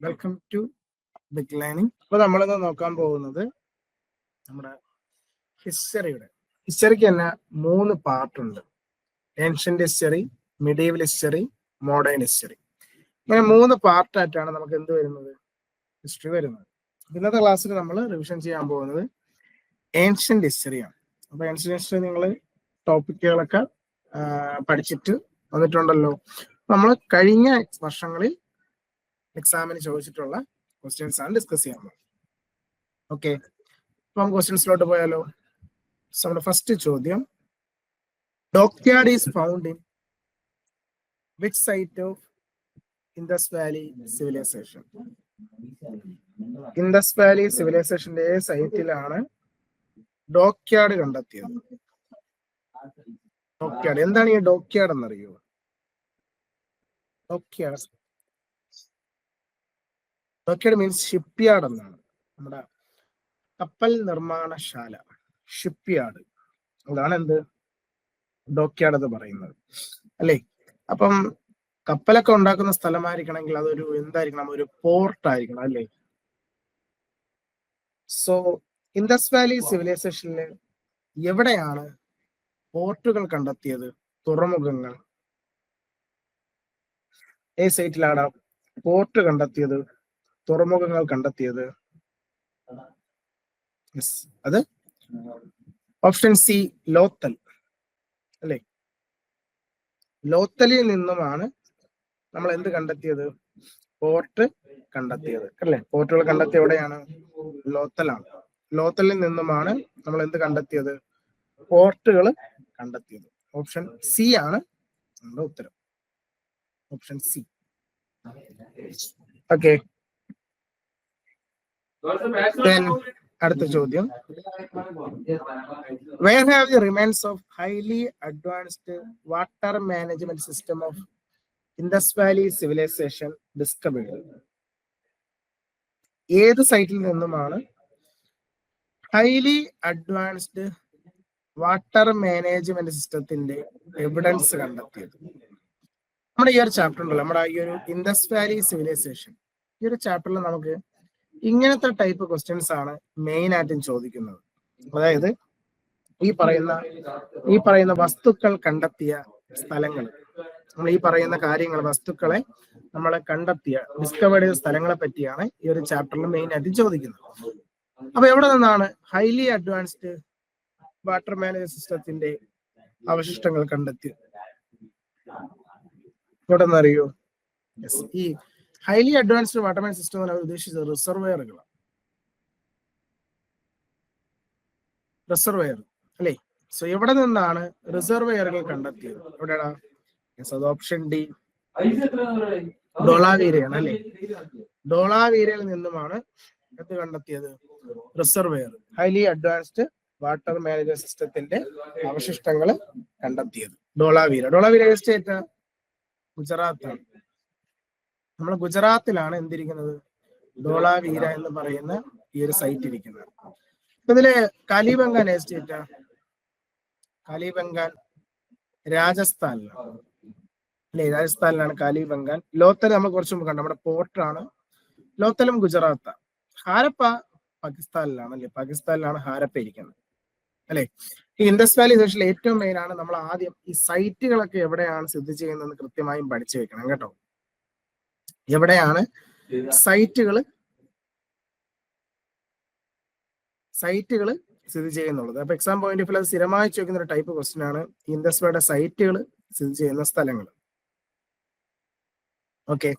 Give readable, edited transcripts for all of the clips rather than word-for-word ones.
Welcome to big learning. അപ്പോൾ നമ്മളിന്ന് നോക്കാൻ പോകുന്നത് നമ്മുടെ ഹിസ്റ്ററിക്ക് തന്നെ 3 പാർട്ടുണ്ട്. Ancient history, medieval history, modern history. ഇങ്ങനെ 3 പാർട്ടായിട്ടാണ് നമുക്ക് എന്ത് വരുന്നത്, ഹിസ്റ്ററി വരുന്നത്. ഇന്നത്തെ ക്ലാസ്സിൽ നമ്മൾ റിവിഷൻ ചെയ്യാൻ പോകുന്നത് ഏൻഷ്യന്റ് ഹിസ്റ്ററിയാണ്. അപ്പോൾ ഏൻഷ്യന്റ് ഹിസ്റ്ററി നിങ്ങൾ ടോപ്പിക്കുകളൊക്കെ പഠിച്ചിട്ട് വന്നിട്ടുണ്ടല്ലോ. നമ്മൾ കഴിഞ്ഞ വർഷങ്ങളിൽ എക്സാമിന് ചോദിച്ചിട്ടുള്ള ക്വസ്റ്റ്യൻസ് ആണ് ഡിസ്കസ് ചെയ്യാൻ പോകുന്നത്. ഓക്കെ, അപ്പം ക്വസ്റ്റ്യൻസിലോട്ട് പോയാലോ. നമ്മുടെ ഫസ്റ്റ് ചോദ്യം, dockyard is found in which site of Indus valley civilization? Indus valley സിവിലൈസേഷന്റെ സൈറ്റിലാണ് ഡോക്യാർഡ് കണ്ടെത്തിയത്? ഡോക്യാർഡ് എന്താണ് ഈ ഡോക്യാർഡ് എന്നറിയോ? ഡോക്യാർഡ് മീൻസ് ഷിപ്പ്യാർഡ് എന്നാണ്. നമ്മുടെ കപ്പൽ നിർമ്മാണശാല, ഷിപ്പ്യാർഡ്, അതാണ് എന്ത് ഡോക്യാർഡ് എന്ന് പറയുന്നത്, അല്ലേ? അപ്പം കപ്പലൊക്കെ ഉണ്ടാക്കുന്ന സ്ഥലമായിരിക്കണമെങ്കിൽ അതൊരു എന്തായിരിക്കണം, ഒരു പോർട്ട് ആയിരിക്കണം, അല്ലേ? സോ ഇൻഡസ് വാലി സിവിലൈസേഷനിൽ എവിടെയാണ് പോർട്ടുകൾ കണ്ടെത്തിയത്, തുറമുഖങ്ങൾ? ഏത് സൈറ്റിലാണ് പോർട്ട് കണ്ടെത്തിയത്, തുറമുഖങ്ങൾ കണ്ടെത്തിയത്? അത് ഓപ്ഷൻ സി, ലോത്തൽ, അല്ലേ? ലോത്തലിൽ നിന്നുമാണ് നമ്മൾ എന്ത് കണ്ടെത്തിയത്, പോർട്ട് കണ്ടെത്തിയത്, അല്ലേ? പോർട്ടുകൾ കണ്ടെത്തിയ എവിടെയാണ്? ലോത്തലാണ്. ലോത്തലിൽ നിന്നുമാണ് നമ്മൾ എന്ത് കണ്ടെത്തിയത്, പോർട്ടുകൾ കണ്ടെത്തിയത്. ഓപ്ഷൻ സി ആണ് നമ്മുടെ ഉത്തരം, ഓപ്ഷൻ സി. ഓക്കെ, അടുത്ത ചോദ്യം, where have the remains of highly advanced water management system of Indus Valley civilization discovered? ഏത് സൈറ്റിൽ നിന്നുമാണ് ഹൈലി അഡ്വാൻസ്ഡ് വാട്ടർ മാനേജ്മെന്റ് സിസ്റ്റത്തിന്റെ എവിഡൻസ് കണ്ടെത്തിയത്? നമ്മുടെ ഈ ഒരു ചാപ്റ്റർ ഉണ്ടല്ലോ, നമ്മുടെ ഈ ഒരു ഇൻഡസ് വാലി സിവിലൈസേഷൻ, ഈ ഒരു ചാപ്റ്ററിൽ നമുക്ക് ഇങ്ങനത്തെ ടൈപ്പ് ക്വസ്റ്റ്യൻസ് ആണ് മെയിൻ ആയിട്ടും ചോദിക്കുന്നത്. അതായത് ഈ പറയുന്ന വസ്തുക്കൾ കണ്ടെത്തിയ സ്ഥലങ്ങൾ, നമ്മൾ ഈ പറയുന്ന കാര്യങ്ങൾ, വസ്തുക്കളെ നമ്മളെ കണ്ടെത്തിയ ഡിസ്കവേർഡ് ചെയ്ത സ്ഥലങ്ങളെ പറ്റിയാണ് ഈ ഒരു ചാപ്റ്ററിൽ മെയിൻ ആയിട്ട് ചോദിക്കുന്നത്. അപ്പൊ എവിടെ നിന്നാണ് ഹൈലി അഡ്വാൻസ്ഡ് വാട്ടർ മാനേജ്മെന്റ് സിസ്റ്റത്തിന്റെ അവശിഷ്ടങ്ങൾ കണ്ടെത്തിയത്? ഇവിടെ നിന്ന് അറിയോ? ഈ highly advanced water management system എന്ന് അവർ ഉദ്ദേശിച്ചത് റിസർവെയറുകളാണ്. റിസർവെയർ, അല്ലേ? സോ എവിടെ നിന്നാണ് റിസർവെയറുകൾ കണ്ടെത്തിയത്? എവിടെയാ? അത് ഓപ്ഷൻ ഡി, ഡോളാവീരയാണ്, അല്ലേ? ഡോളാവീരയിൽ നിന്നുമാണ് എന്ത് കണ്ടെത്തിയത്, reservoir, highly advanced water management സിസ്റ്റത്തിന്റെ അവശിഷ്ടങ്ങൾ കണ്ടെത്തിയത്. ഡോളാവീര സ്റ്റേറ്റ് ഗുജറാത്താണ്. നമ്മൾ ഗുജറാത്തിലാണ് എന്തിരിക്കുന്നത്, ഡോളാവീര എന്ന് പറയുന്ന ഈ ഒരു സൈറ്റ് ഇരിക്കുന്നത്. ഇതില് കാലിബംഗാൻ എസ്റ്റേറ്റ്, കാലിബംഗാൻ രാജസ്ഥാനിലാണ്, അല്ലെ? രാജസ്ഥാനിലാണ് കാലിബംഗാൻ. ലോത്തൽ നമ്മൾ കുറച്ച് മുമ്പ് കണ്ടു, നമ്മുടെ പോർട്ടാണ്. ലോത്തലും ഗുജറാത്താണ്. ഹാരപ്പ പാകിസ്ഥാനിലാണ്, അല്ലെ? പാകിസ്ഥാനിലാണ് ഹാരപ്പ ഇരിക്കുന്നത്, അല്ലെ? ഈ ഇൻഡസ് വാലി സിവിലൈസേഷനിൽ ഏറ്റവും മെയിൻ ആണ് നമ്മൾ ആദ്യം ഈ സൈറ്റുകളൊക്കെ എവിടെയാണ് സ്ഥിതി ചെയ്യുന്നതെന്ന് കൃത്യമായും പഠിച്ചു വെക്കണം, കേട്ടോ. എവിടെയാണ് സൈറ്റുകൾ സ്ഥിതി ചെയ്യുന്നുള്ളത്? അപ്പൊ എക്സാം പോയിന്റ് ഓഫ് വ്യൂ അത് സ്ഥിരമായി ചോദിക്കുന്ന ഒരു ടൈപ്പ് ക്വസ്റ്റ്യൻ ആണ്, ഇൻഡസ് വാലിയുടെ സൈറ്റുകൾ സ്ഥിതി ചെയ്യുന്ന സ്ഥലങ്ങൾ. ഓക്കെ,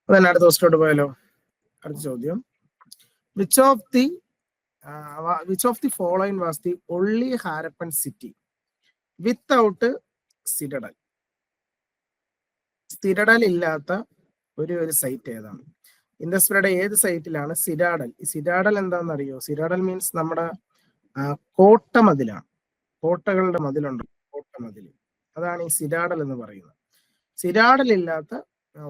അതന്നെ അടുത്ത ക്വസ്റ്റ്യനോട്ട് പോയാലോ. അടുത്ത ചോദ്യം, which of the following was the only Harappan city without citadel? Citadel ഇല്ലാത്ത ഒരു സൈറ്റ് ഏതാണ്? ഇൻഡസ് വാലിയുടെ ഏത് സൈറ്റിലാണ് സിറ്റാഡൽ? ഈ സിറ്റാഡൽ എന്താണെന്ന് അറിയോ? സിറ്റാഡൽ മീൻസ് നമ്മുടെ കോട്ടമതിലാണ്. കോട്ടകളുടെ മതിലുണ്ട്, കോട്ടമതിൽ, അതാണ് ഈ സിറ്റാഡൽ എന്ന് പറയുന്നത്. സിറ്റാഡൽ ഇല്ലാത്ത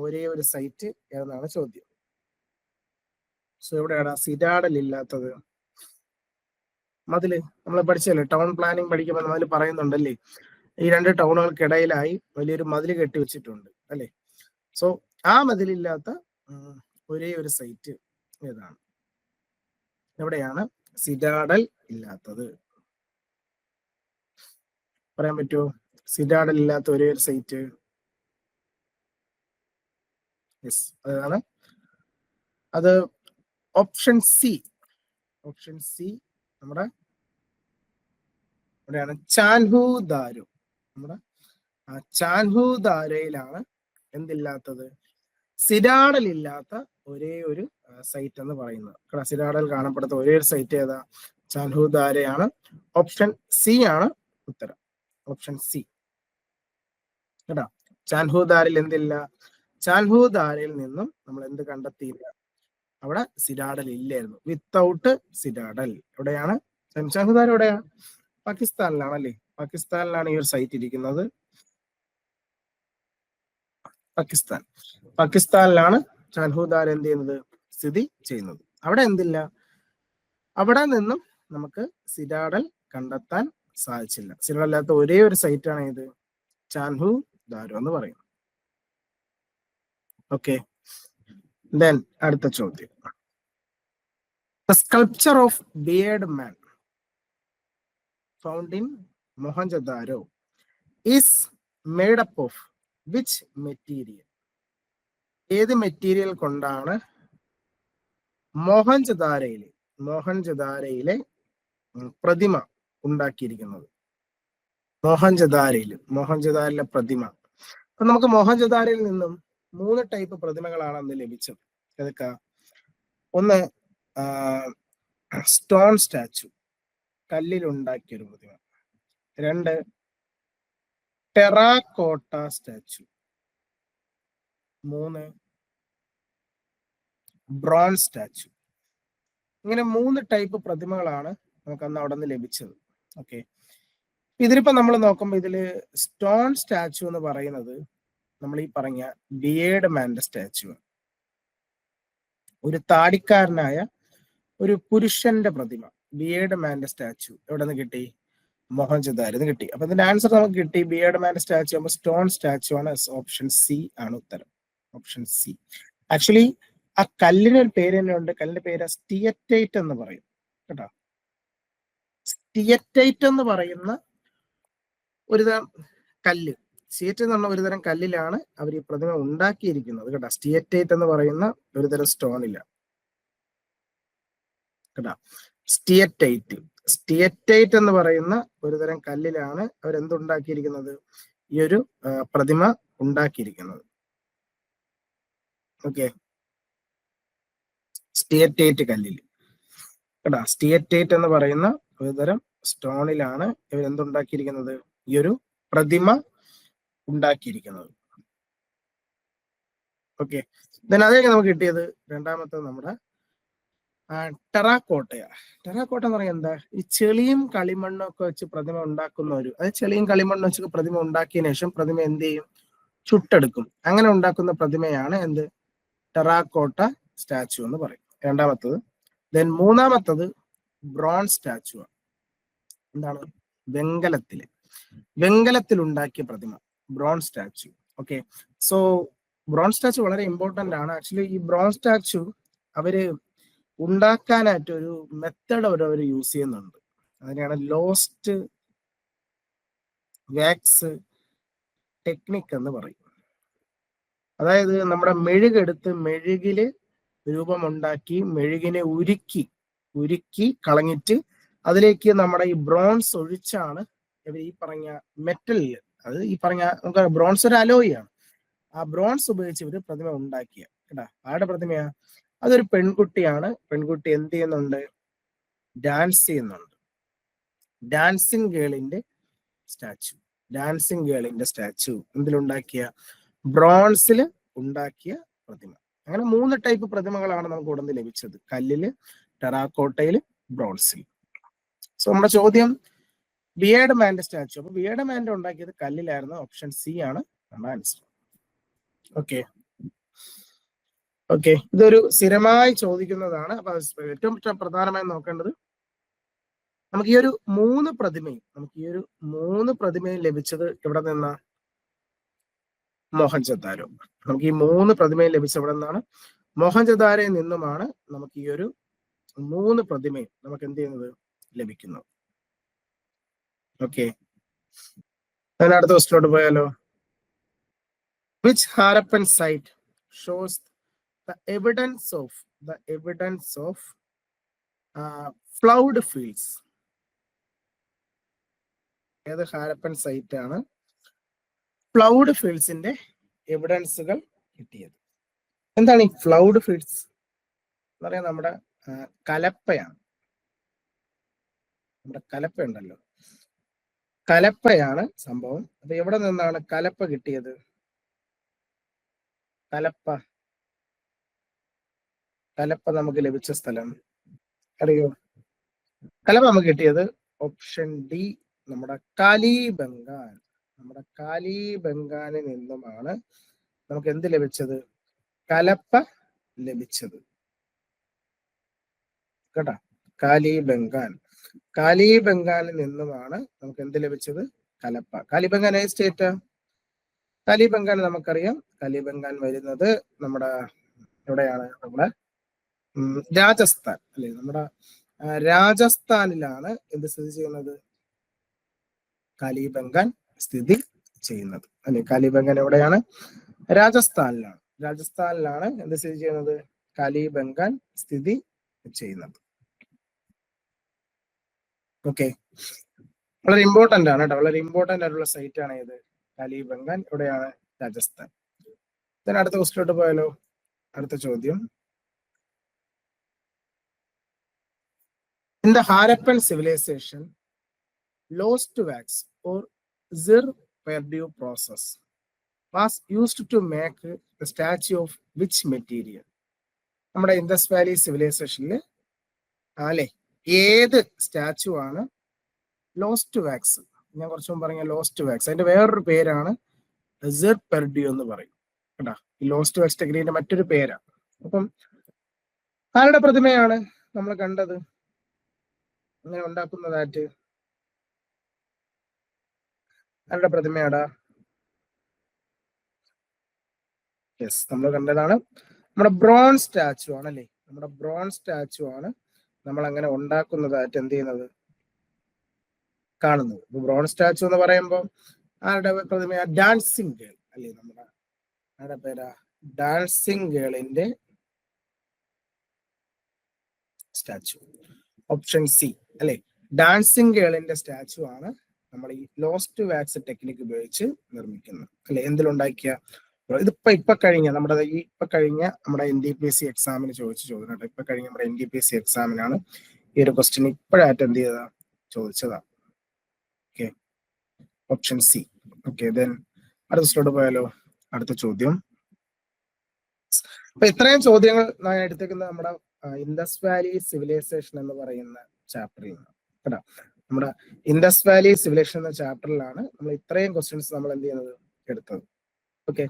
ഒരേ ഒരു സൈറ്റ് ഏതാണ് ചോദ്യം. സോ എവിടെയാണ് സിറ്റാഡൽ ഇല്ലാത്തത്? മതില് നമ്മൾ പഠിച്ചല്ലേ, ടൗൺ പ്ലാനിങ് പഠിക്കുമ്പോൾ മതിൽ പറയുന്നുണ്ടല്ലേ, ഈ 2 ടൗണുകൾക്കിടയിലായി വലിയൊരു മതിൽ കെട്ടി വെച്ചിട്ടുണ്ട്, അല്ലെ? സോ ആ മതിലില്ലാത്ത ഒരേ ഒരു സൈറ്റ് ഏതാണ്? എവിടെയാണ് സിഡാഡൽ ഇല്ലാത്തത്? പറയാൻ പറ്റുമോ? സിഡാഡൽ ഇല്ലാത്ത ഒരേ ഒരു സൈറ്റ്? യെസ്, അതാണ് അത്. Option C. ഓപ്ഷൻ സി നമ്മുടെ എവിടെയാണ്? ചാൻഹു ദാരോ. നമ്മുടെ ചാൻഹു ദാരയിലാണ് എന്തില്ലാത്തത്? സിഡാഡൽ ഇല്ലാത്ത ഒരേ ഒരു സൈറ്റ് എന്ന് പറയുന്നത്. സിഡാഡൽ കാണപ്പെടുന്ന ഒരേ ഒരു സൈറ്റ് ഏതാ? ചാൻഹു ദാരയാണ്. ഓപ്ഷൻ സി ആണ് ഉത്തരം. ഓപ്ഷൻ സി കേട്ടോ. ചാൻഹു ദാരയിൽ എന്തില്ല? ചാൻഹു ദാരയിൽ നിന്നും നമ്മൾ എന്ത് കണ്ടെത്തിയില്ല? അവിടെ സിഡാഡൽ ഇല്ലായിരുന്നു. വിത്തൗട്ട് സിഡാഡൽ. എവിടെയാണ് ചാൻഹു ദാര? എവിടെയാണ്? പാകിസ്ഥാനിലാണല്ലേ. പാകിസ്ഥാനിലാണ് ഈ ഒരു സൈറ്റ് ഇരിക്കുന്നത്. പാകിസ്ഥാനിലാണ് ചാൻഹു ദാര എന്ത് ചെയ്യുന്നത്? സ്ഥിതി ചെയ്യുന്നത്. അവിടെ എന്തില്ല? അവിടെ നിന്നും നമുക്ക് സിഡാഡൽ കണ്ടെത്താൻ സാധിച്ചില്ല. സിഡാഡൽ ഇല്ലാത്ത ഒരേ ഒരു സൈറ്റ് ആണ് ഇത്, ചാൻഹു ദാരോ എന്ന് പറയുന്നത്. ഓക്കെ, ദെൻ അടുത്ത ചോദ്യം. The sculpture of bearded man found in Mohenjo-daro is made up of which material? ഏത് മെറ്റീരിയൽ കൊണ്ടാണ് മോഹൻജദാരയിലെ പ്രതിമ ഉണ്ടാക്കിയിരിക്കുന്നത്? മോഹൻജദാരയിലെ പ്രതിമ. അപ്പൊ നമുക്ക് മോഹൻജദാരയിൽ നിന്നും 3 ടൈപ്പ് പ്രതിമകളാണ് അന്ന് ലഭിച്ചത്. ഏതൊക്കെ? ഒന്ന് സ്റ്റോൺ സ്റ്റാച്ചു, കല്ലിൽ ഉണ്ടാക്കിയ ഒരു പ്രതിമ. 2 ടെറാക്കോട്ട സ്റ്റാച്ചു. 3 bronze statue. ഇങ്ങനെ 3 ടൈപ്പ് പ്രതിമകളാണ് നമുക്ക് അന്ന് അവിടെ നിന്ന് ലഭിച്ചത്. ഓക്കെ, ഇതിലിപ്പോ നമ്മൾ നോക്കുമ്പോൾ ഇതില് സ്റ്റോൺ സ്റ്റാച്ചു എന്ന് പറയുന്നത് നമ്മൾ ഈ പറഞ്ഞ ബിയേർഡ് മാന്റെ സ്റ്റാച്ചു. ഒരു താടിക്കാരനായ ഒരു പുരുഷന്റെ പ്രതിമ, ബിയേർഡ് മാന്റെ സ്റ്റാച്ചു എവിടെ നിന്ന് കിട്ടി? മോഹൻജദാരോ കിട്ടി. അപ്പൊ ഇതിന്റെ ആൻസർ നമുക്ക് കിട്ടി. ബിയേർഡ് മാന്റെ സ്റ്റാച്ചു ആകുമ്പോൾ സ്റ്റോൺ സ്റ്റാച്ചു ആണ്. ഓപ്ഷൻ സി ആണ് ഉത്തരം. Option C. ആക്ച്വലി ആ കല്ലിന് ഒരു പേര് തന്നെ ഉണ്ട്. കല്ലിന്റെ പേര് സ്റ്റിയറ്റൈറ്റ് എന്ന് പറയും കേട്ടോ. സ്റ്റിയറ്റൈറ്റ് എന്ന് പറയുന്ന ഒരു തരം കല്ല്, സ്റ്റിയറ്റൈറ്റ് എന്ന് പറഞ്ഞ ഒരു തരം കല്ലിലാണ് അവർ ഈ പ്രതിമ ഉണ്ടാക്കിയിരിക്കുന്നത് കേട്ടോ. സ്റ്റിയറ്റൈറ്റ് എന്ന് പറയുന്ന ഒരു തരം സ്റ്റോണില്ല കേട്ടോ. സ്റ്റിയറ്റൈറ്റ് എന്ന് പറയുന്ന ഒരു തരം കല്ലിലാണ് അവരെന്തുണ്ടാക്കിയിരിക്കുന്നത്? ഈ ഒരു പ്രതിമ ഉണ്ടാക്കിയിരിക്കുന്നത്. ഓക്കെ, സ്റ്റിയറ്റൈറ്റ് കല്ലിൽ കേട്ടോ. സ്റ്റിയറ്റൈറ്റ് എന്ന് പറയുന്ന ഒരു തരം സ്റ്റോണിലാണ് ഇവരെന്തുണ്ടാക്കിയിരിക്കുന്നത്? ഈ ഒരു പ്രതിമ ഉണ്ടാക്കിയിരിക്കുന്നത്. ഓക്കെ, അതിലേക്ക് നമുക്ക് കിട്ടിയത് രണ്ടാമത്തെ നമ്മുടെ ടെറാക്കോട്ടയാ. ടെറാക്കോട്ട എന്ന് പറയുന്നത് എന്താ? ഈ ചെളിയും കളിമണ്ണും ഒക്കെ വെച്ച് പ്രതിമ ഉണ്ടാക്കുന്നവര്, അത് ചെളിയും കളിമണ്ണും വെച്ച് പ്രതിമ ഉണ്ടാക്കിയതിനു ശേഷം പ്രതിമ എന്ത് ചെയ്യും? ചുട്ടെടുക്കും. അങ്ങനെ ഉണ്ടാക്കുന്ന പ്രതിമയാണ് എന്ത്? ടെറാക്കോട്ട സ്റ്റാച്ചു എന്ന് പറയും. രണ്ടാമത്തത്. ദെൻ മൂന്നാമത്തത് ബ്രോൺസ് സ്റ്റാച്ചു. എന്താണ്? വെങ്കലത്തിൽ ഉണ്ടാക്കിയ പ്രതിമ, bronze statue. Okay, so bronze statue വളരെ ഇമ്പോർട്ടന്റ് ആണ്. ആക്ച്വലി ഈ ബ്രോൺസ് സ്റ്റാച്ചു അവര് ഉണ്ടാക്കാനായിട്ട് ഒരു മെത്തേഡ് അവർ യൂസ് ചെയ്യുന്നുണ്ട്. അതിനെയാണ് ലോസ്റ്റ് വാക്സ് ടെക്നിക് എന്ന് പറയും. അതായത് നമ്മുടെ മെഴുകെടുത്ത് മെഴുകില് രൂപമുണ്ടാക്കി മെഴുകിനെ ഉരുക്കി കളഞ്ഞിട്ട് അതിലേക്ക് നമ്മുടെ ഈ ബ്രോൺസ് ഒഴിച്ചാണ് ഇവർ ഈ പറഞ്ഞ മെറ്റലില്, അത് ഈ പറഞ്ഞ നമുക്ക് ബ്രോൺസ് ഒരു അലോയിയാണ്, ആ ബ്രോൺസ് ഉപയോഗിച്ച് ഇവര് പ്രതിമ ഉണ്ടാക്കിയ കേട്ടാ. ആരുടെ പ്രതിമയാ? അതൊരു പെൺകുട്ടിയാണ്. പെൺകുട്ടി എന്ത് ചെയ്യുന്നുണ്ട്? ഡാൻസ് ചെയ്യുന്നുണ്ട്. ഡാൻസിങ് ഗേളിന്റെ സ്റ്റാച്ചു എന്തിലുണ്ടാക്കിയ? ബ്രോൺസിൽ ഉണ്ടാക്കിയ പ്രതിമ. അങ്ങനെ 3 ടൈപ്പ് പ്രതിമകളാണ് നമുക്ക് ഉടനെ ലഭിച്ചത്. കല്ലില്, ടെറാക്കോട്ടയില്, ബ്രോൺസിൽ. സോ നമ്മുടെ ചോദ്യം ബിയേർഡ് മാന്റെ സ്റ്റാച്ചു. അപ്പൊ ബിയേർഡ് മാന്റെ ഉണ്ടാക്കിയത് കല്ലിലായിരുന്നു. ഓപ്ഷൻ സി ആണ് നമ്മുടെ ആൻസർ. ഓക്കെ, ഇതൊരു സ്ഥിരമായി ചോദിക്കുന്നതാണ്. അപ്പൊ ഏറ്റവും പ്രധാനമായി നോക്കേണ്ടത് നമുക്ക് ഈ ഒരു 3 പ്രതിമയും ലഭിച്ചത് എവിടെ നിന്നാ? മോഹൻജദാരോ. നമുക്ക് ഈ 3 പ്രതിമയും ലഭിച്ച എവിടെ നിന്നാണ്? മോഹൻജദാരയിൽ നിന്നുമാണ് നമുക്ക് ഈ ഒരു 3 പ്രതിമയും നമുക്ക് എന്ത് ചെയ്യുന്നത് ലഭിക്കുന്നത്. ഓക്കെ, അതിന് അടുത്ത ക്വസ്റ്റിലോട്ട് പോയാലോ. Which Harappan site shows the evidence of ploughed fields? ഏത് ഹാരപ്പൻ സൈറ്റ് ആണ് ഫ്ലൗഡ് ഫീൽഡ്സിന്റെ എവിഡൻസുകൾ കിട്ടിയത്? എന്താണ് ഈ ഫ്ലൗഡ് ഫീൽഡ്സ് എന്ന് പറയാൻ? നമ്മുടെ കലപ്പയാണ്. നമ്മുടെ കലപ്പ ഉണ്ടല്ലോ, കലപ്പയാണ് സംഭവം. അപ്പൊ എവിടെ നിന്നാണ് കലപ്പ കിട്ടിയത്? കലപ്പ നമുക്ക് ലഭിച്ച സ്ഥലം അറിയോ? കലപ്പ നമുക്ക് കിട്ടിയത് ഓപ്ഷൻ ഡി, നമ്മുടെ കാലിബംഗാൻ. നമ്മുടെ കാലിബംഗാനിൽ നിന്നുമാണ് നമുക്ക് എന്ത് ലഭിച്ചത്? കലപ്പ ലഭിച്ചത്. കേട്ടാ, കാലിബംഗാനിൽ നിന്നുമാണ് നമുക്ക് എന്ത് ലഭിച്ചത്? കലപ്പ. കാലിബംഗാൻ ഏത് സ്റ്റേറ്റ്? കാലിബംഗാൻ നമുക്കറിയാം, കാലിബംഗാൻ വരുന്നത് നമ്മുടെ എവിടെയാണ്? നമ്മുടെ രാജസ്ഥാൻ അല്ലെ? നമ്മുടെ രാജസ്ഥാനിലാണ് എന്ത് സ്ഥിതി ചെയ്യുന്നത്? കാലിബംഗാൻ സ്ഥിതി ചെയ്യുന്നത് അല്ലെ? കാലിബംഗാൻ എവിടെയാണ്? രാജസ്ഥാനിലാണ്. രാജസ്ഥാനിലാണ് എന്ത് സ്ഥിതി ചെയ്യുന്നത്? കാലിബംഗാൻ സ്ഥിതി ചെയ്യുന്നത്. ഓക്കെ, വളരെ ഇമ്പോർട്ടന്റ് ആണ് കേട്ടോ, വളരെ ഇമ്പോർട്ടന്റ് ആയിട്ടുള്ള സൈറ്റ് ആണ് ഇത്, കാലിബംഗാൻ. എവിടെയാണ്? രാജസ്ഥാൻ. അടുത്ത ക്വസ്റ്റിലോട്ട് പോയാലോ. അടുത്ത ചോദ്യം, in the Harappan civilization, lost wax or zir-perdue process was used to make the statue of which material? നമ്മുടെ ഇൻഡസ് വാലി സിവിലൈസേഷനിൽ അല്ലെ ഏത് സ്റ്റാച്ചു ആണ് ലോസ്റ്റ് വാക്സ്? ഞാൻ കുറച്ചു മുമ്പ് പറഞ്ഞ ലോസ്റ്റ് വാക്സ്, അതിന്റെ വേറൊരു പേരാണ് സിർ-പെർഡ്യൂ എന്ന് പറയും കേട്ടാ. ഈ ലോസ്റ്റ് വാക്സ് ടെക്നിക്കിന്റെ മറ്റൊരു പേരാണ്. അപ്പം ആരുടെ പ്രതിമയാണ് നമ്മൾ കണ്ടത് അങ്ങനെ ഉണ്ടാക്കുന്നതായിട്ട്? ആരുടെ പ്രതിമയാടാ? യെസ്, നമ്മൾ കണ്ടതാണ് നമ്മുടെ ബ്രോൺസ് സ്റ്റാച്ചു ആണല്ലേ. നമ്മുടെ ബ്രോൺസ് സ്റ്റാച്ചു ആണ് നമ്മൾ അങ്ങനെ ഉണ്ടാക്കുന്നതായിട്ട് എന്ത് ചെയ്യുന്നത്, കാണുന്നത്. ബ്രോൺസ് സ്റ്റാച്ചു എന്ന് പറയുമ്പോൾ ആരുടെ പ്രതിമയാ? ഡാൻസിങ് ഗേൾ അല്ലേ? നമ്മുടെ ആരുടെ പേരാ? ഡാൻസിങ് ഗേളിന്റെ സ്റ്റാച്ചു. ഓപ്ഷൻ സി അല്ലെ, ഡാൻസിങ് ഗേളിന്റെ സ്റ്റാച്ചു ആണ് നമ്മൾ ഈ ലോസ്റ്റ് വാക്സ് ടെക്നിക്ക് ഉപയോഗിച്ച് നിർമ്മിക്കുന്നത് അല്ലെ. എന്തിലുണ്ടാക്കിയ? ഇപ്പൊ കഴിഞ്ഞ നമ്മുടെ NDPSC എക്സാമിന് ചോദിച്ച ചോദ്യം കേട്ടോ. ഇപ്പൊ കഴിഞ്ഞ നമ്മുടെ NDPSC എക്സാമിനാണ് ഈ ഒരു ക്വസ്റ്റ്യൻ ഇപ്പോഴായിട്ട് എന്ത് ചെയ്തതാ, ചോദിച്ചതാ. Okay, option C. Okay, then അടുത്ത സ്ലോട്ട് പോയാലോ. അടുത്ത ചോദ്യം, അപ്പൊ ഇത്രയും ചോദ്യങ്ങൾ ഞാൻ എടുത്തേക്കുന്നത് നമ്മുടെ ഇൻഡസ് വാലി സിവിലൈസേഷൻ എന്ന് പറയുന്ന ചാപ്റ്ററിൽ കേട്ടോ. നമ്മുടെ ഇൻഡസ് വാലി സിവിലൈസേഷൻ എന്ന ചാപ്റ്ററിലാണ് നമ്മൾ ഇത്രയും ക്വസ്റ്റ്യൻസ് നമ്മൾ എന്ത് ചെയ്യുന്നത്, എടുത്തത്. ഓക്കെ,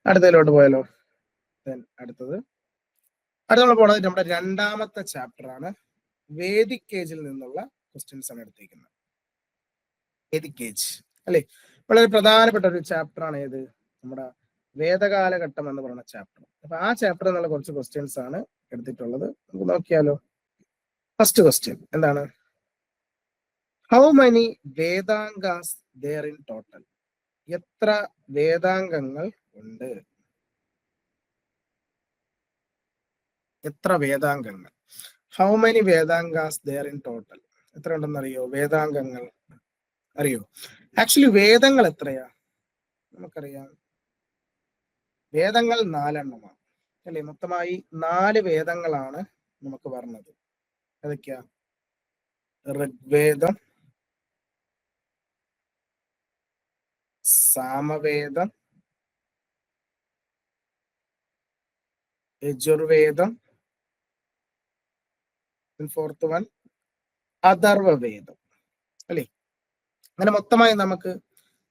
അടുത്തതിലോട്ട് പോയാലോ. അടുത്തത് നമ്മൾ പോണത് നമ്മുടെ രണ്ടാമത്തെ ചാപ്റ്റർ ആണ്. വേദിക് ഏജിൽ നിന്നുള്ള ക്വസ്റ്റ്യൻസ് ആണ് എടുത്തേക്കുന്നത്. വേദിക് ഏജ് അല്ലെ, വളരെ പ്രധാനപ്പെട്ട ഒരു ചാപ്റ്റർ ആണ്. ഏത്? നമ്മുടെ വേദകാലഘട്ടം എന്ന് പറയുന്ന ചാപ്റ്റർ. അപ്പൊ ആ ചാപ്റ്ററിൽ നിന്നുള്ള കുറച്ച് ക്വസ്റ്റ്യൻസ് ആണ് എടുത്തിട്ടുള്ളത്. നമുക്ക് നോക്കിയാലോ. ഫസ്റ്റ് ക്വസ്റ്റ്യൻ എന്താണ്? How many Vedangas there in total? എത്ര വേദാംഗങ്ങൾ ഉണ്ട്? എത്ര വേദാംഗങ്ങൾ? How many Vedangas there in total? എത്ര ഉണ്ടെന്ന് അറിയോ? വേദാംഗങ്ങൾ അറിയോ? ആക്ച്വലി വേദങ്ങൾ എത്രയാ നമുക്കറിയാം. വേദങ്ങൾ 4 എണ്ണമാണ് അല്ലെ. മൊത്തമായി 4 വേദങ്ങളാണ് നമുക്ക് പറഞ്ഞത്. ഏതൊക്കെയാ? ഋഗ്വേദം, സാമവേദം, യജുർവേദം, ഫോർത്ത് വൺ അഥർവവേദം അല്ലെ. അങ്ങനെ മൊത്തമായി നമുക്ക്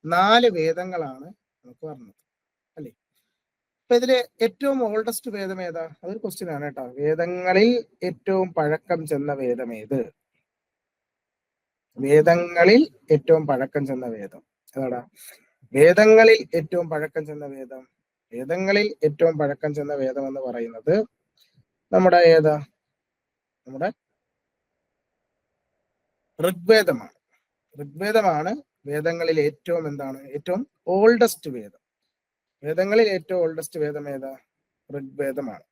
4 വേദങ്ങളാണ് നമുക്ക് പറഞ്ഞത് അല്ലെ. അപ്പൊ ഇതില് ഏറ്റവും ഓൾഡസ്റ്റ് വേദം ഏതാ? അതൊരു ക്വസ്റ്റ്യൻ ആണ് കേട്ടോ. വേദങ്ങളിൽ ഏറ്റവും പഴക്കം ചെന്ന വേദം ഏത്? വേദങ്ങളിൽ ഏറ്റവും പഴക്കം ചെന്ന വേദം ഏതാടാ? വേദങ്ങളിൽ ഏറ്റവും പഴക്കം ചെന്ന വേദം, വേദങ്ങളിൽ ഏറ്റവും പഴക്കം ചെന്ന വേദം എന്ന് പറയുന്നത് നമ്മുടെ ഏതാ? നമ്മുടെ ഋഗ്വേദമാണ്. ഋഗ്വേദമാണ് വേദങ്ങളിൽ ഏറ്റവും എന്താണ്? ഏറ്റവും ഓൾഡസ്റ്റ് വേദം. വേദങ്ങളിൽ ഏറ്റവും ഓൾഡസ്റ്റ് വേദം ഏതാ? ഋഗ്വേദമാണ്.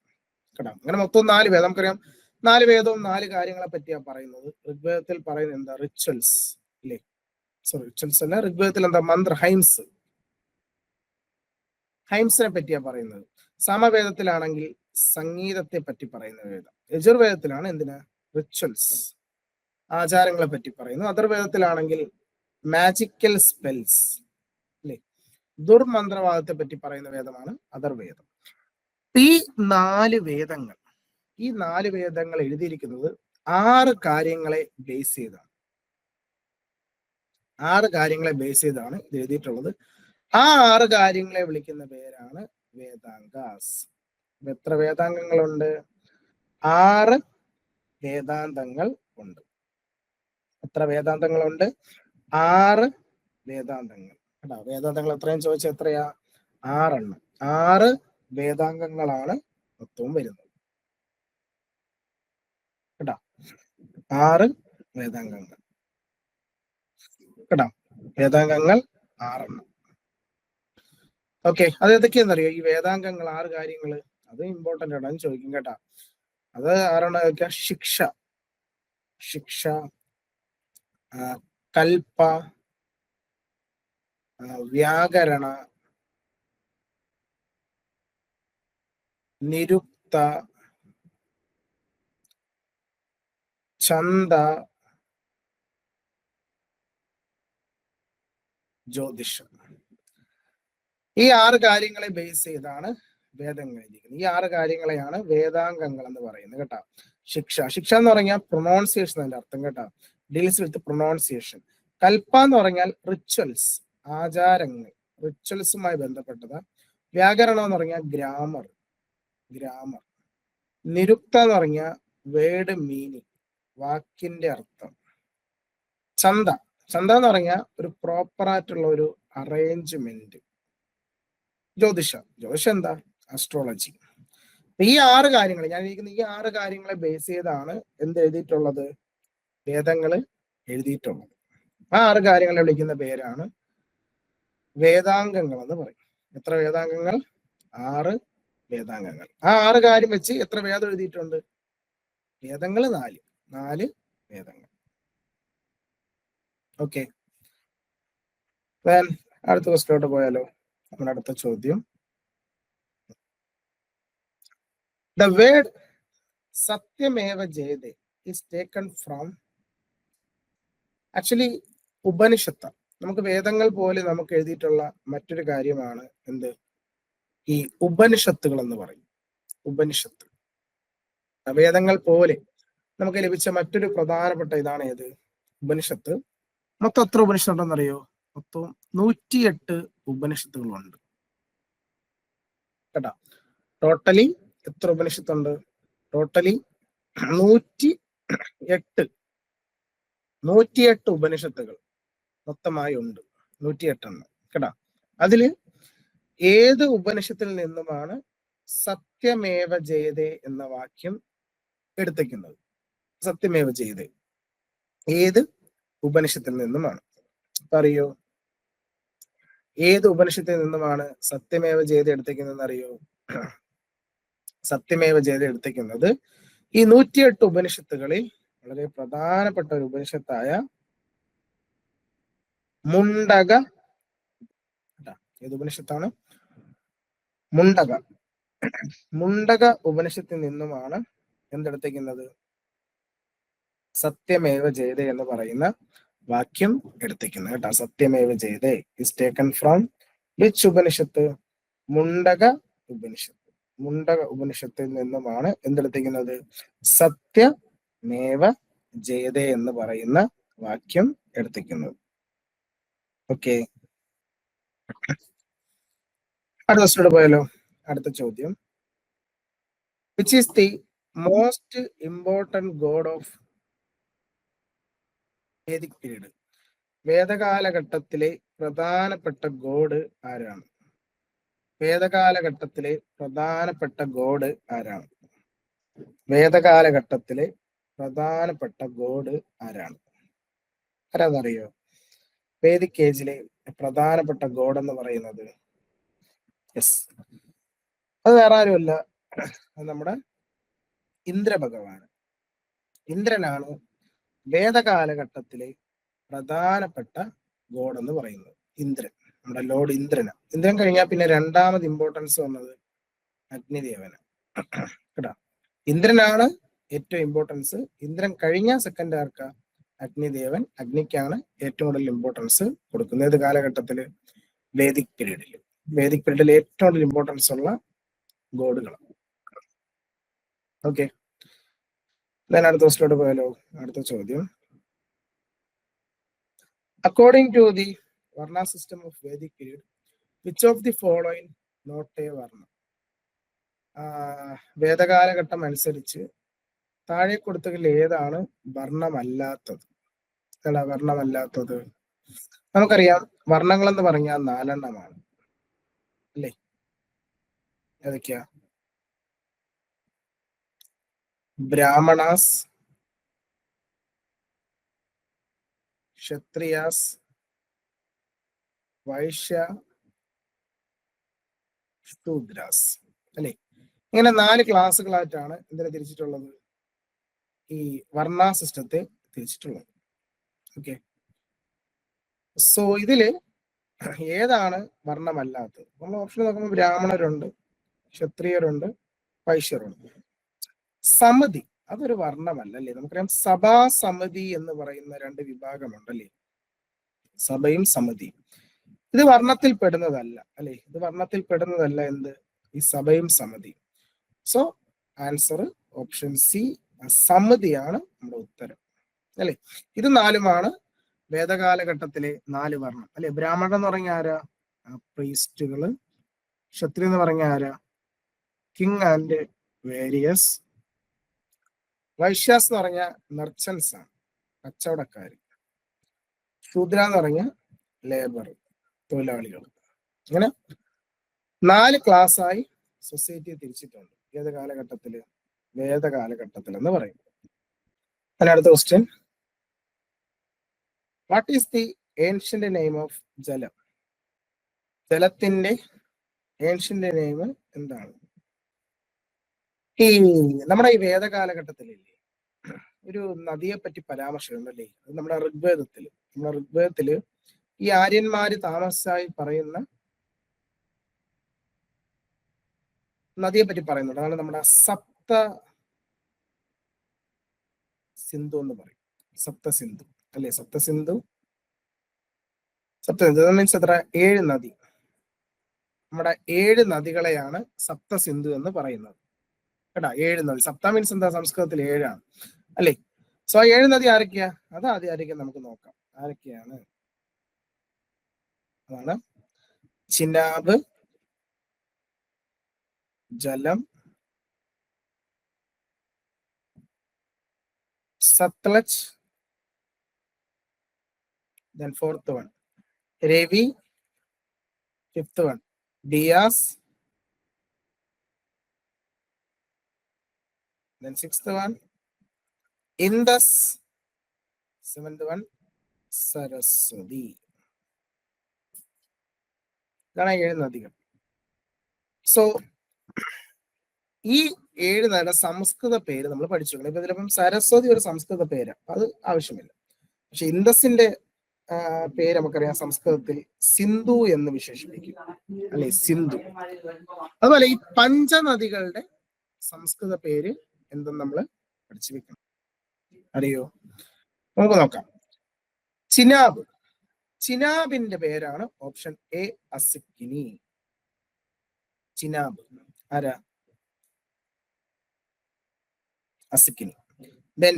കേട്ടോ, അങ്ങനെ മൊത്തം 4 വേദം. നമുക്കറിയാം 4 വേദവും 4 കാര്യങ്ങളെ പറ്റിയാണ് പറയുന്നത്. ഋഗ്വേദത്തിൽ പറയുന്നത് എന്താ? റിച്വൽസ് അല്ലേ? സോറി, റിച്വൽസ് അല്ല, ഋഗ്വേദത്തിൽ എന്താ? മന്ത്ര, ഹൈംസ്, ഹൈംസിനെ പറ്റിയാണ് പറയുന്നത്. സമവേദത്തിലാണെങ്കിൽ സംഗീതത്തെ പറ്റി പറയുന്ന വേദം. യജുർവേദത്തിലാണ് എന്തിനാ? റിച്വൽസ്, ആചാരങ്ങളെ പറ്റി പറയുന്നു. അഥർവേദത്തിലാണെങ്കിൽ മാജിക്കൽ സ്പെൽസ് അല്ലെ, ദുർമന്ത്രവാദത്തെ പറ്റി പറയുന്ന വേദമാണ് അഥർവേദം. ഈ 4 വേദങ്ങൾ, ഈ 4 വേദങ്ങൾ എഴുതിയിരിക്കുന്നത് 6 കാര്യങ്ങളെ ബേസ് ചെയ്താണ്. 6 കാര്യങ്ങളെ ബേസ് ചെയ്താണ് ഇത് എഴുതിയിട്ടുള്ളത്. ആ 6 കാര്യങ്ങളെ വിളിക്കുന്ന പേരാണ് വേദാംഗാസ്. എത്ര വേദാംഗങ്ങളുണ്ട്? 6 വേദാന്തങ്ങൾ ഉണ്ട്. എത്ര വേദാന്തങ്ങളുണ്ട്? 6 വേദാന്തങ്ങൾ. കേട്ടോ, വേദാന്തങ്ങൾ എത്രയും ചോദിച്ചാൽ എത്രയാ? 6 എണ്ണം. 6 വേദാംഗങ്ങളാണ് മൊത്തവും വരുന്നത്. കേട്ടോ, 6 വേദാംഗങ്ങൾ. കേട്ടോ, വേദാംഗങ്ങൾ 6 എണ്ണം. ഓക്കെ, അത് ഏതൊക്കെയാണെന്നറിയോ? ഈ വേദാംഗങ്ങൾ 6 കാര്യങ്ങള്, അത് ഇമ്പോർട്ടന്റ് ആണ്, ചോദിക്കും കേട്ടാ. അത് ആരാണ് ചോദിക്കുക? ശിക്ഷ, ശിക്ഷ, കൽപ്പ, വ്യാകരണ, നിരുക്ത, ഛന്ദ, ജ്യോതിഷം. ഈ 6 കാര്യങ്ങളെ ബേസ് ചെയ്താണ് വേദങ്ങൾ എഴുതിയിരിക്കുന്നത്. ഈ 6 കാര്യങ്ങളെയാണ് വേദാംഗങ്ങൾ എന്ന് പറയുന്നത്. കേട്ടോ, ശിക്ഷ, ശിക്ഷ എന്ന് പറഞ്ഞാൽ പ്രൊനൗൺസിയേഷൻ അതിന്റെ അർത്ഥം. കേട്ടോ, ഡീൽസ് വിത്ത് പ്രൊനൗൺസിയേഷൻ. കൽപ്പ എന്ന് പറഞ്ഞാൽ റിച്വൽസ്, ആചാരങ്ങൾ, റിച്വൽസുമായി ബന്ധപ്പെട്ടത്. വ്യാകരണം എന്ന് പറഞ്ഞാൽ ഗ്രാമർ, ഗ്രാമർ. നിരുക്ത എന്ന് പറഞ്ഞാൽ വേർഡ് മീനിങ്, വാക്കിന്റെ അർത്ഥം. ചന്ത, ചന്ത എന്ന് പറഞ്ഞാൽ ഒരു പ്രോപ്പർ ആയിട്ടുള്ള ഒരു അറേഞ്ച്മെന്റ്. ജ്യോതിഷം, ജ്യോതിഷം എന്താ? അസ്ട്രോളജി. ഈ 6 കാര്യങ്ങൾ ഞാൻ ഇരിക്കുന്ന ഈ 6 കാര്യങ്ങളെ ബേസ് ചെയ്താണ് എന്ത് എഴുതിയിട്ടുള്ളത്? വേദങ്ങള് എഴുതിയിട്ടുള്ളത്. ആ 6 കാര്യങ്ങളെ വിളിക്കുന്ന പേരാണ് വേദാംഗങ്ങൾ എന്ന് പറയും. എത്ര വേദാംഗങ്ങൾ? 6 വേദാംഗങ്ങൾ. ആ 6 കാര്യം വെച്ച് എത്ര വേദം എഴുതിയിട്ടുണ്ട്? വേദങ്ങൾ 4 വേദങ്ങൾ. ഓക്കെ, അടുത്ത ക്വസ്റ്റ്യനോട്ട് പോയാലോ? നമ്മുടെ അടുത്ത ചോദ്യം, the word Satyameva Jayate is taken from, actually Upanishad. നമുക്ക് വേദങ്ങൾ പോലെ നമുക്ക് എഴുതിയിട്ടുള്ള മറ്റൊരു കാര്യമാണ് എന്ത്? ഈ ഉപനിഷത്തുകൾ എന്ന് പറയും. ഉപനിഷത്ത്, വേദങ്ങൾ പോലെ നമുക്ക് ലഭിച്ച മറ്റൊരു പ്രധാനപ്പെട്ട ഇതാണ് ഏത്? ഉപനിഷത്ത്. മൊത്തം എത്ര ഉപനിഷത്തുണ്ടെന്നറിയോ? മൊത്തം 108 ഉപനിഷത്തുകളുണ്ട്. കേട്ടോ, ടോട്ടലി എത്ര ഉപനിഷത്തുണ്ട്? ടോട്ടലി 108 ഉപനിഷത്തുകൾ മൊത്തമായി ഉണ്ട്. 108 എണ്ണം. കേട്ടോ, അതില് ഏത് ഉപനിഷത്തിൽ നിന്നുമാണ് സത്യമേവ ജയതേ എന്ന വാക്യം എടുത്തേക്കുന്നത്? സത്യമേവ ജയതേ ഏത് ഉപനിഷത്തിൽ നിന്നുമാണ്? അറിയോ? ഏത് ഉപനിഷത്തിൽ നിന്നുമാണ് സത്യമേവ ജയതേ എടുത്തേക്കുന്നത് അറിയോ? സത്യമേവ ജയതേ എടുത്തേക്കുന്നത് ഈ 108 ഉപനിഷത്തുകളിൽ വളരെ പ്രധാനപ്പെട്ട ഒരു ഉപനിഷത്തായ മുണ്ടക. ഏത് ഉപനിഷത്താണ്? മുണ്ടക. മുണ്ടക ഉപനിഷത്തിൽ നിന്നുമാണ് എന്തെടുത്തേക്കുന്നത്? സത്യമേവ ജയതേ എന്ന് പറയുന്ന വാക്യം എടുത്തേക്കുന്നത്. കേട്ടോ, സത്യമേവ ജയതേ ഇസ് ടേക്കൺ ഫ്രം വിച്ച് ഉപനിഷത്ത്? മുണ്ടക ഉപനിഷത്ത്. മുണ്ടക ഉപനിഷത്തിൽ നിന്നുമാണ് എന്തെടുത്തേക്കുന്നത്? സത്യമേവ ജയതേ എന്ന് പറയുന്ന വാക്യം എടുത്തേക്കുന്നത്. ഓക്കെ, അടുത്ത ക്വസ്റ്റ്യൻ പോയാലോ? അടുത്ത ചോദ്യം, which is the most important god of Vedic period? വേദകാലഘട്ടത്തിലെ പ്രധാനപ്പെട്ട ഗോഡ് ആരാണ്? വേദകാലഘട്ടത്തിലെ പ്രധാനപ്പെട്ട ഗോഡ് ആരാണ്? വേദകാലഘട്ടത്തിലെ പ്രധാനപ്പെട്ട ഗോഡ് ആരാണ്? ആരാന്നറിയോ? വേദിക് ഏജിലെ പ്രധാനപ്പെട്ട ഗോഡ് എന്ന് പറയുന്നത് യെസ്, അത് വേറെ ആരുമല്ല, അത് നമ്മുടെ ഇന്ദ്രഭഗവാൻ. ഇന്ദ്രനാണ് വേദകാലഘട്ടത്തിലെ പ്രധാനപ്പെട്ട ഗോഡ് എന്ന് പറയുന്നത്. ഇന്ദ്രൻ, നമ്മുടെ ലോർഡ് ഇന്ദ്രന്. ഇന്ദ്രൻ കഴിഞ്ഞാൽ പിന്നെ രണ്ടാമത് ഇമ്പോർട്ടൻസ് വന്നത് അഗ്നിദേവന് കേട്ടോ. ഇന്ദ്രനാണ് ഏറ്റവും ഇമ്പോർട്ടൻസ്. ഇന്ദ്രൻ കഴിഞ്ഞ സെക്കൻഡ് ആർക്ക? അഗ്നിദേവൻ. അഗ്നിക്കാണ് ഏറ്റവും കൂടുതൽ ഇമ്പോർട്ടൻസ് കൊടുക്കുന്നത്. ഏത് കാലഘട്ടത്തില്? വേദിക് പീരീഡിൽ. വേദിക് പീരീഡിൽ ഏറ്റവും കൂടുതൽ ഇമ്പോർട്ടൻസ് ഉള്ള ഗോഡുകൾ. ഓക്കെ, ഞാൻ അടുത്ത ദിവസത്തോട്ട് പോയാലോ? അടുത്ത ചോദ്യം. According to the Varna system of Vedic period, which of the following not a Varna? വേദകാലഘട്ടം അനുസരിച്ച് താഴെ കൊടുത്തതിൽ ഏതാണ് വർണ്ണമല്ലാത്തത്? ഏതാ വർണ്ണമല്ലാത്തത്? നമുക്കറിയാം, വർണ്ണങ്ങൾ എന്ന് പറഞ്ഞാൽ 4 എണ്ണമാണ് അല്ലേ? ഏതൊക്കെയാ? ബ്രാഹ്മണാസ്, ക്ഷത്രിയാസ്, വൈശ്യ, ശൂദ്രാസ് അല്ലെ? ഇങ്ങനെ 4 ക്ലാസ്സുകളായിട്ടാണ് ഇതിനെ തിരിച്ചിട്ടുള്ളത്, ഈ വർണ്ണ സിസ്റ്റത്തെ തിരിച്ചിട്ടുള്ളത്. ഓക്കെ, സോ ഇതില് ഏതാണ് വർണ്ണമല്ലാത്തത്? നമ്മൾ ഓപ്ഷൻ നോക്കുമ്പോൾ ബ്രാഹ്മണരുണ്ട്, ക്ഷത്രിയരുണ്ട്, വൈശ്യരുണ്ട്. സമിതി അതൊരു വർണ്ണമല്ല അല്ലേ? നമുക്കറിയാം സഭാ സമിതി എന്ന് പറയുന്ന 2 വിഭാഗമുണ്ടല്ലേ? സഭയും സമിതിയും. ഇത് വർണ്ണത്തിൽ പെടുന്നതല്ല അല്ലെ? ഇത് വർണ്ണത്തിൽ പെടുന്നതല്ല. എന്ത്? ഈ സഭയും സമിതിയും. സോ ആൻസർ ഓപ്ഷൻ സി, സമിതിയാണ് നമ്മുടെ ഉത്തരം അല്ലെ? ഇത് 4ഉമാണ് വേദകാലഘട്ടത്തിലെ 4 വർണ്ണം അല്ലെ? ബ്രാഹ്മണൻ എന്ന് പറഞ്ഞ ആരാ? പ്രീസ്റ്റുകള്. ക്ഷത്രിയ എന്ന് പറഞ്ഞ ആരാ? King and various. വൈശ്യാസ് എന്ന് പറഞ്ഞ മെർച്ചൻസ് ആണ്, കച്ചവടക്കാര്. ശൂദ്ര എന്ന് പറഞ്ഞ ലേബർ, തൊഴിലാളികൾ. ഇങ്ങനെ 4 ക്ലാസ്സായി സൊസൈറ്റിയെ തിരിച്ചിട്ടുണ്ട്. ഏത് കാലഘട്ടത്തില്? വേദകാലഘട്ടത്തിൽ എന്ന് പറയും. അടുത്ത question. What is the ancient name of ജലം? ജലത്തിന്റെ ഏൻഷ്യന്റ് നെയിം എന്താണ്? ഈ നമ്മുടെ ഈ വേദകാലഘട്ടത്തിലില്ലേ ഒരു നദിയെ പറ്റി പരാമർശമുണ്ടല്ലേ? അത് നമ്മുടെ ഋഗ്വേദത്തില് ഈ ആര്യന്മാര് താമസമായി പറയുന്ന നദിയെ പറ്റി പറയുന്നുണ്ട്. അതാണ് നമ്മുടെ സപ്ത സിന്ധു എന്ന് പറയും. സപ്തസിന്ധു അല്ലെ? സപ്തസിന്ധു മീൻസ് എത്ര? 7 നദി. നമ്മുടെ 7 നദികളെയാണ് സപ്തസിന്ധു എന്ന് പറയുന്നത് കേട്ടാ. 7 നദി. സപ്ത മീൻസ് എന്താ? സംസ്കൃതത്തിൽ 7 ആണ് അല്ലേ? സോ 7 നദി ആരൊക്കെയാ? അത് ആദ്യം നമുക്ക് നോക്കാം. ആരൊക്കെയാണ്? അതാണ് Chenab, Jhelum, Sutlej, then 4th one Ravi, 5th one Beas, then 6th one Indus, 7th one Saraswati. ഇതാണ് 7 നദികൾ. സോ ഈ 7 നദിയുടെ സംസ്കൃത പേര് നമ്മൾ പഠിച്ചു. ഇപ്പൊ ചിലപ്പം സരസ്വതി ഒരു സംസ്കൃത പേര്, അത് ആവശ്യമില്ല. പക്ഷെ ഇൻഡസിന്റെ പേര് നമുക്കറിയാം, സംസ്കൃതത്തിൽ സിന്ധു എന്ന് വിശേഷിപ്പിക്കും അല്ലെ? സിന്ധു. അതുപോലെ ഈ പഞ്ചനദികളുടെ സംസ്കൃത പേര് എന്തെന്ന് നമ്മൾ പഠിച്ചു വെക്കണം. അറിയോ? നമുക്ക് നോക്കാം. ചിനാബ്. ചിനാബിന്റെ പേരാണ് ഓപ്ഷൻ എ, അസിക്കിനി. ചിനാബ് ആരാ? അസിക്കിനി. ദെൻ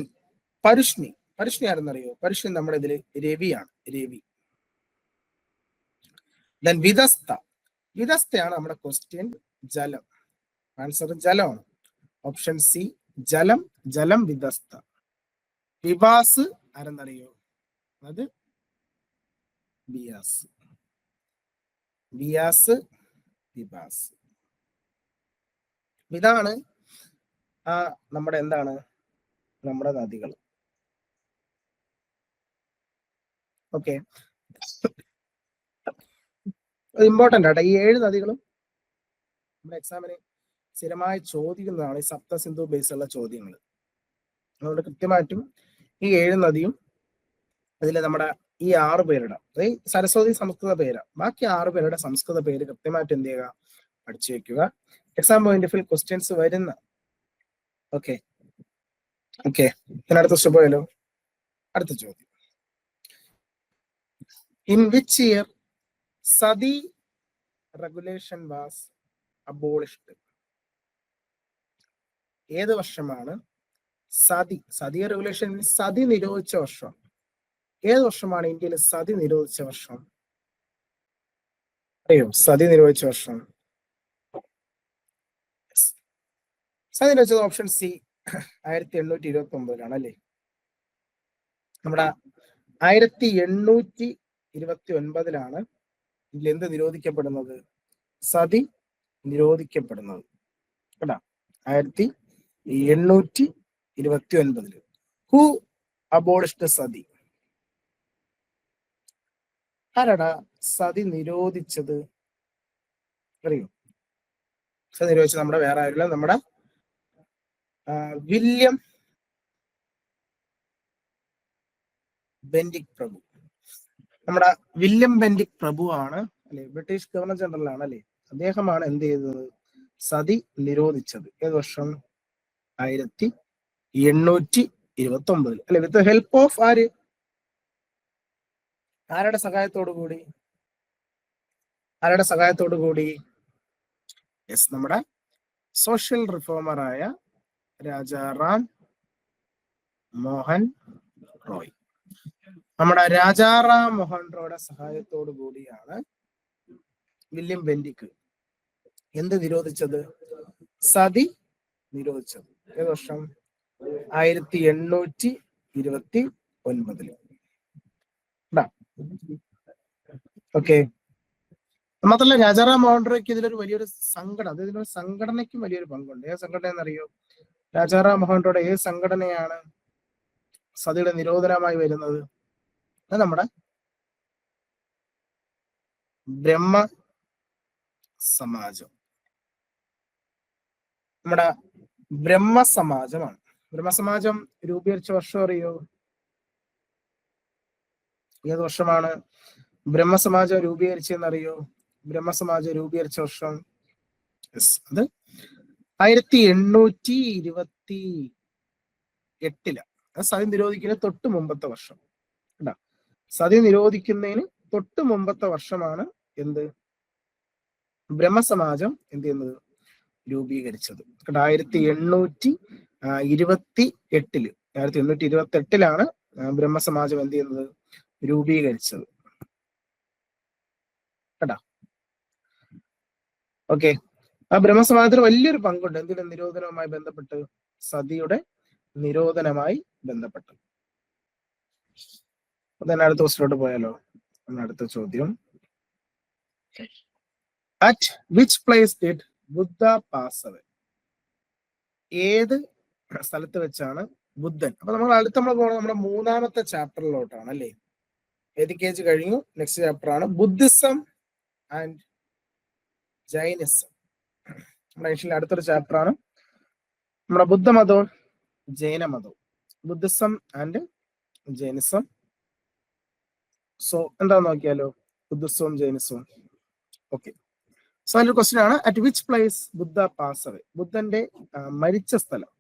പരുഷ്ണി. പരുഷ്ണി ആരെന്നറിയോ? പരുഷ്ണി നമ്മുടെ ഇതില് രവിയാണ്, രവി. ദെൻ വിദസ്ത. വിദസ്തയാണ് നമ്മുടെ ക്വസ്റ്റ്യൻ. ജലം. ആൻസർ ജലമാണ്. ഓപ്ഷൻ സി, ജലം. ജലം വിദസ്ത. വിവാസ് ആരെന്നറിയോ? അത് ബിയാസ്. ബിയാസ്, ബിബാസ്. ഇതാണ് നമ്മുടെ എന്താണ് നമ്മുടെ നദികൾ. ഓക്കെ, ഇമ്പോർട്ടന്റ് ആട്ടെ. ഈ 7 നദികളും നമ്മുടെ എക്സാമിന് സ്ഥിരമായി ചോദിക്കുന്നതാണ്, ഈ സപ്തസിന്ധു ബേസ് ഉള്ള ചോദ്യങ്ങൾ. അതുകൊണ്ട് കൃത്യമായിട്ടും ഈ 7 നദിയും അതിൽ നമ്മുടെ ഈ 6 പേരുടെ, സരസ്വതി സംസ്കൃത പേര്, ബാക്കി 6 പേരുടെ സംസ്കൃത പേര് കൃത്യമായിട്ട് എന്ത് ചെയ്യുക, പഠിച്ചു വെക്കുക. എക്സാം പോയിന്റ് ഓഫ് ക്വസ്റ്റ്യൻസ് വരുന്ന. ഓക്കെ ഓക്കെ, ഞാൻ അടുത്ത സ്റ്റെപ്പ് പോയാലോ. അടുത്ത ചോദ്യം, in which year sati regulation was abolished? ഏത് വർഷമാണ് സതി റെഗുലേഷൻ സതി നിരോധിച്ച വർഷം? ഏത് വർഷമാണ് ഇന്ത്യയിൽ സതി നിരോധിച്ച വർഷം? അറിയോ സതി നിരോധിച്ച വർഷം? സതി നിരോധിച്ചത് ഓപ്ഷൻ സി 1829 അല്ലേ? നമ്മുടെ 1829 ഇതിൽ എന്ത് നിരോധിക്കപ്പെടുന്നത്? സതി നിരോധിക്കപ്പെടുന്നത് കേട്ടാ. 1829. Who abolished sati? ആരാടാ സതി നിരോധിച്ചത്? അറിയോ? സതി നിരോധിച്ചത് നമ്മുടെ വേറെ ആരില്ല, നമ്മുടെ വില്യം ബെന്റിക് പ്രഭു. നമ്മുടെ വില്യം ബെന്റിക് പ്രഭു ആണ് അല്ലെ, ബ്രിട്ടീഷ് ഗവർണർ ജനറൽ ആണ് അല്ലെ. അദ്ദേഹമാണ് എന്ത് ചെയ്തത്? സതി നിരോധിച്ചത്. ഏത് വർഷം? 1829 അല്ലെ. വിത്ത് ഹെൽപ്പ് ഓഫ് ആര്? ആരുടെ സഹായത്തോടു കൂടി? ആരുടെ സഹായത്തോടു കൂടി? യെസ്, നമ്മുടെ സോഷ്യൽ റിഫോമറായ രാജാറാം മോഹൻ റോയ്. നമ്മുടെ രാജാറാം മോഹൻ റോയുടെ സഹായത്തോടു കൂടിയാണ് വില്യം ബെന്റിക് എന്ത് നിരോധിച്ചത്? സതി നിരോധിച്ചത്. ഏത് വർഷം? 1829. ഓക്കെ. മാത്രമല്ല രാജാറാം മോഹൻ റോയ്ക്ക് ഇതിലൊരു വലിയൊരു സങ്കടം, അതായത് സംഘടനയ്ക്കും വലിയൊരു പങ്കുണ്ട്. ഏത് സംഘടന എന്നറിയോ? രാജാറാം മോഹൻ റോയുടെ ഏത് സംഘടനയാണ് സതിയുടെ നിരോധനമായി വരുന്നത്? അത് നമ്മുടെ ബ്രഹ്മ സമാജം. നമ്മുടെ ബ്രഹ്മസമാജമാണ്. ബ്രഹ്മസമാജം രൂപീകരിച്ച വർഷം അറിയോ? ഏത് വർഷമാണ് ബ്രഹ്മസമാജം രൂപീകരിച്ചെന്നറിയോ? ബ്രഹ്മസമാജം രൂപീകരിച്ച വർഷം അത് 1828. സതി നിരോധിക്കുന്നതിന് തൊട്ട് മുമ്പത്തെ വർഷം. സതി നിരോധിക്കുന്നതിന് തൊട്ട് മുമ്പത്തെ വർഷമാണ് എന്ത്? ബ്രഹ്മസമാജം എന്ത് ചെയ്യുന്നത്? രൂപീകരിച്ചത്. 1828 ബ്രഹ്മസമാജം എന്ത് ചെയ്യുന്നത്? രൂപീകരിച്ചത് കേട്ടാ. ഓക്കെ, ആ ബ്രഹ്മസമാജത്തിന് വലിയൊരു പങ്കുണ്ട് എന്തിന്റെ നിരോധനവുമായി ബന്ധപ്പെട്ട്? സതിയുടെ നിരോധനമായി ബന്ധപ്പെട്ട്. then അടുത്ത ക്വസ്റ്റിലോട്ട് പോയാലോ. അടുത്ത ചോദ്യം, at which place did Buddha pass away? ഏത് സ്ഥലത്ത് വെച്ചാണ് ബുദ്ധൻ? അപ്പൊ നമ്മൾ പോകുന്നത് നമ്മുടെ 3ാമത്തെ ചാപ്റ്ററിലോട്ടാണ് അല്ലേ. ഏത് കേജ് കഴിഞ്ഞു? നെക്സ്റ്റ് ചാപ്റ്റർ ആണ് ബുദ്ധിസം ആൻഡ് ജൈനിസം. നമ്മുടെ അടുത്തൊരു ചാപ്റ്റർ ആണ് നമ്മുടെ ബുദ്ധമതവും ജൈനമതവും. Buddhism and Jainism. സോ എന്താന്ന് നോക്കിയാലോ, ബുദ്ധിസവും ജൈനിസവും. ഓക്കെ, സോ അതിന്റെ ക്വസ്റ്റ്യൻ ആണ് at which place Buddha pass away? ബുദ്ധന്റെ മരിച്ച സ്ഥലം,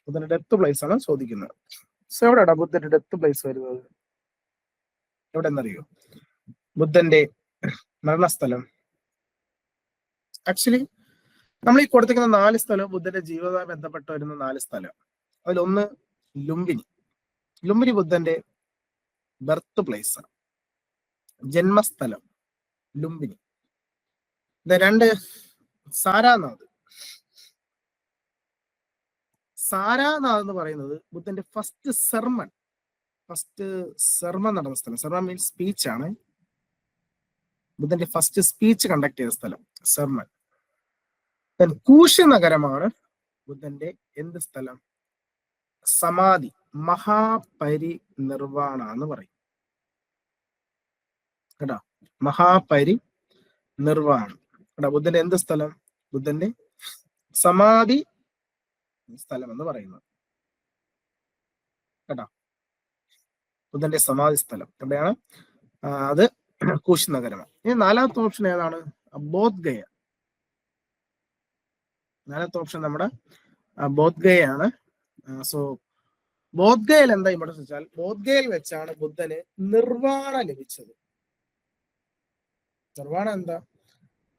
ബുദ്ധന്റെ ഡെത്ത് പ്ലേസ് ആണ് ചോദിക്കുന്നത്. സോ എവിടെയാടാ ബുദ്ധന്റെ ഡെത്ത് പ്ലേസ് വരുന്നത്? എവിടെ എന്നറിയോ? ബുദ്ധന്റെ മരണസ്ഥലം ആക്ച്വലി നമ്മൾ ഈ കൊടുത്തിരിക്കുന്ന 4 സ്ഥലം ബുദ്ധന്റെ ജീവിതവുമായി ബന്ധപ്പെട്ട് വരുന്ന 4 സ്ഥലം. അതിലൊന്ന് ലുംബിനി. ലുംബിനി ബുദ്ധന്റെ ബർത്ത് പ്ലേസ് ആണ്, ജന്മസ്ഥലം ലുംബിനി. 2 സാരാനാഥ്. സാരാനാഥ് എന്ന് പറയുന്നത് ബുദ്ധന്റെ ഫസ്റ്റ് സെർമൺ നടന്ന സ്ഥലം. സെർമൺ മീൻസ് സ്പീച്ച് ആണ്. ബുദ്ധന്റെ ഫസ്റ്റ് സ്പീച്ച് കണ്ടക്ട് ചെയ്ത സ്ഥലം സെർമൺ. കൂശ് നഗരമാണ് ബുദ്ധന്റെ എന്ത് സ്ഥലം? സമാധി, മഹാപരിനിർവാണ എന്ന് പറയും കേട്ടോ. മഹാപരിനിർവാണം കേട്ടോ. ബുദ്ധന്റെ എന്ത് സ്ഥലം? ബുദ്ധന്റെ സമാധി സ്ഥലം എന്ന് പറയുന്നത് കേട്ടോ. ബുദ്ധന്റെ സമാധി സ്ഥലം എവിടെയാണ്? അത് കൂശ് നഗരമാണ്. ഇനി നാലാമത്തെ ഓപ്ഷൻ ഏതാണ്? ബോധ്ഗയ. നാലാമത്തെ ഓപ്ഷൻ നമ്മുടെ ബോധ്ഗയാണ്. സോ ബോധ്ഗയയിൽ എന്താ ഇമ്പോർട്ടൻസ് വെച്ചാൽ, ബോധ്ഗയയിൽ വെച്ചാണ് ബുദ്ധന് നിർവാണ ലഭിച്ചത്. നിർവാണ എന്താ?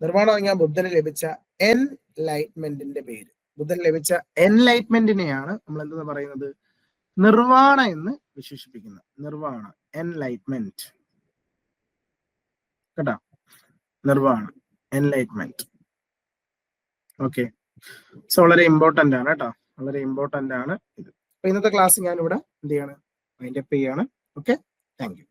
നിർവാണ പറഞ്ഞാൽ ബുദ്ധന് ലഭിച്ച എൻലൈറ്റ്മെന്റിന്റെ പേര്. ബുദ്ധന് ലഭിച്ച എൻലൈറ്റ്മെന്റിനെയാണ് നമ്മൾ എന്തെന്ന് പറയുന്നത്? നിർവാണ എന്ന് വിശേഷിപ്പിക്കുന്നത്. നിർവാണ, എൻലൈറ്റ്മെന്റ് കേട്ടോ. നിർവാണ, എൻലൈറ്റ്മെന്റ്. ഓക്കെ, സോ വളരെ ഇമ്പോർട്ടന്റ് ആണ് കേട്ടോ, വളരെ ഇമ്പോർട്ടന്റ് ആണ് ഇത്. അപ്പൊ ഇന്നത്തെ ക്ലാസ് ഞാൻ ഇവിടെ എന്ത് ചെയ്യാണ്? വൈൻഡ് അപ്പ് ചെയ്യാണ്. Okay, thank you.